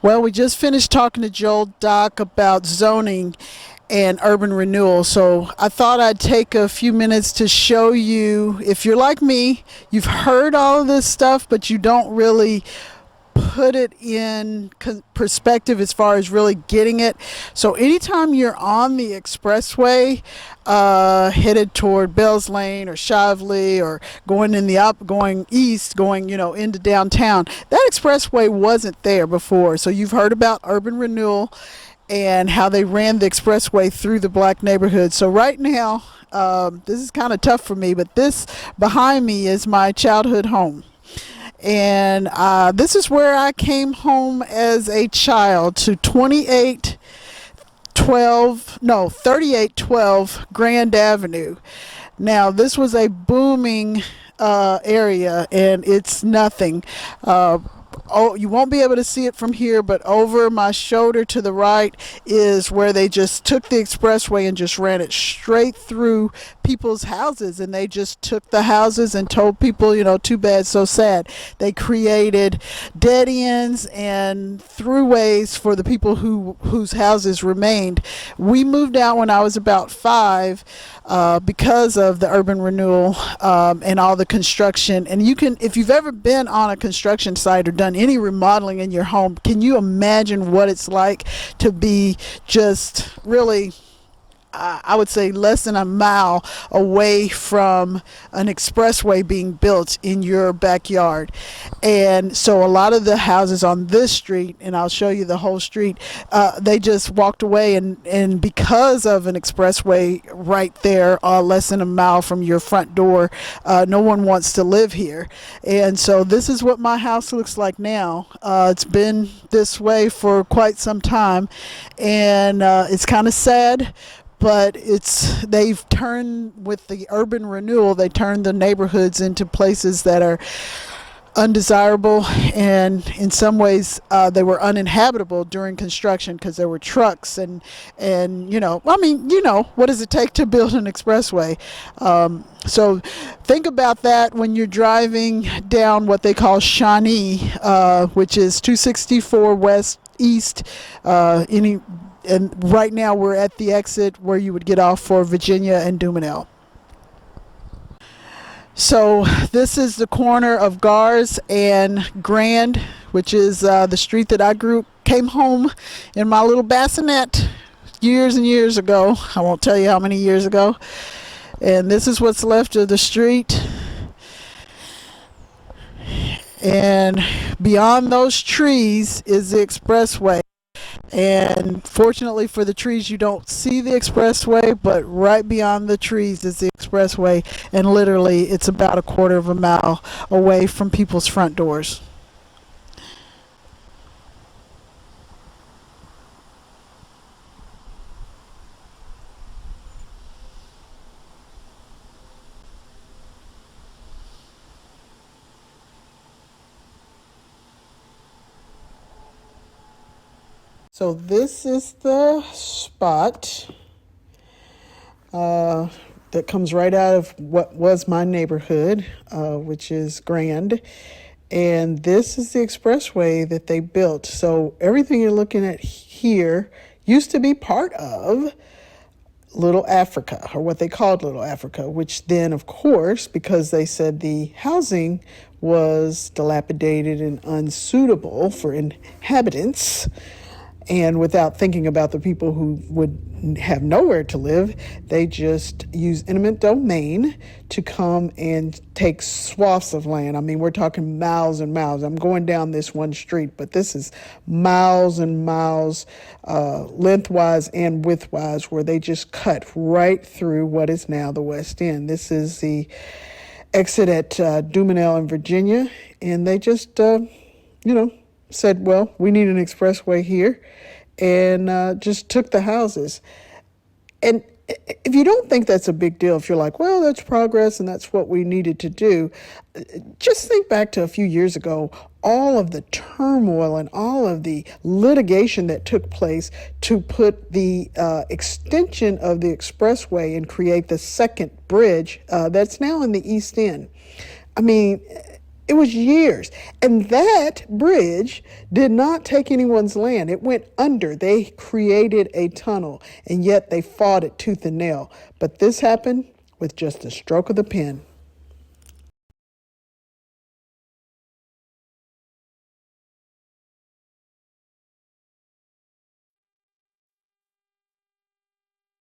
Well, we just finished talking to Joel Doc about zoning and urban renewal. So I thought I'd take a few minutes to show you, if you're like me, you've heard all of this stuff, but you don't really put it in perspective as far as really getting it. So anytime you're on the expressway, headed toward Bells Lane or Shively, or going east, going into downtown, that expressway wasn't there before. So you've heard about urban renewal and how they ran the expressway through the black neighborhood. So right now, this is kind of tough for me, but this behind me is my childhood home. And this is where I came home as a child, to 3812 Grand Avenue. Now, this was a booming area, and it's nothing. You won't be able to see it from here, but over my shoulder to the right is where they just took the expressway and just ran it straight through people's houses, and they just took the houses and told people, too bad, so sad. They created dead ends and throughways for the people whose houses remained. We moved out when I was about 5 because of the urban renewal and all the construction. And if you've ever been on a construction site or done any remodeling in your home, can you imagine what it's like to be just really, I would say, less than a mile away from an expressway being built in your backyard? And so a lot of the houses on this street, and I'll show you the whole street, they just walked away, and because of an expressway right there, less than a mile from your front door, no one wants to live here. And so this is what my house looks like now. It's been this way for quite some time, and it's kind of sad. But they've turned, with the urban renewal, they turned the neighborhoods into places that are undesirable, and in some ways they were uninhabitable during construction because there were trucks and what does it take to build an expressway? So think about that when you're driving down what they call Shawnee, which is 264 West East, and right now we're at the exit where you would get off for Virginia and Dumanel. So this is the corner of Gars and Grand, which is the street that I came home in my little bassinet years and years ago. I won't tell you how many years ago. And this is what's left of the street. And beyond those trees is the expressway. And fortunately for the trees, you don't see the expressway, but right beyond the trees is the expressway, and literally it's about a quarter of a mile away from people's front doors. So this is the spot that comes right out of what was my neighborhood, which is Grand. And this is the expressway that they built. So everything you're looking at here used to be part of Little Africa, or what they called Little Africa, which then, of course, because they said the housing was dilapidated and unsuitable for inhabitants, and without thinking about the people who would have nowhere to live, they just use eminent domain to come and take swaths of land. I mean, we're talking miles and miles. I'm going down this one street, but this is miles and miles, lengthwise and widthwise, where they just cut right through what is now the West End. This is the exit at Dumanel in Virginia, and they just, said, well, we need an expressway here, and just took the houses. And if you don't think that's a big deal, if you're like, well, that's progress and that's what we needed to do, just think back to a few years ago, all of the turmoil and all of the litigation that took place to put the extension of the expressway and create the second bridge that's now in the East End. I mean, It was years. And that bridge did not take anyone's land. It went under. They created a tunnel, and yet they fought it tooth and nail. But this happened with just a stroke of the pen.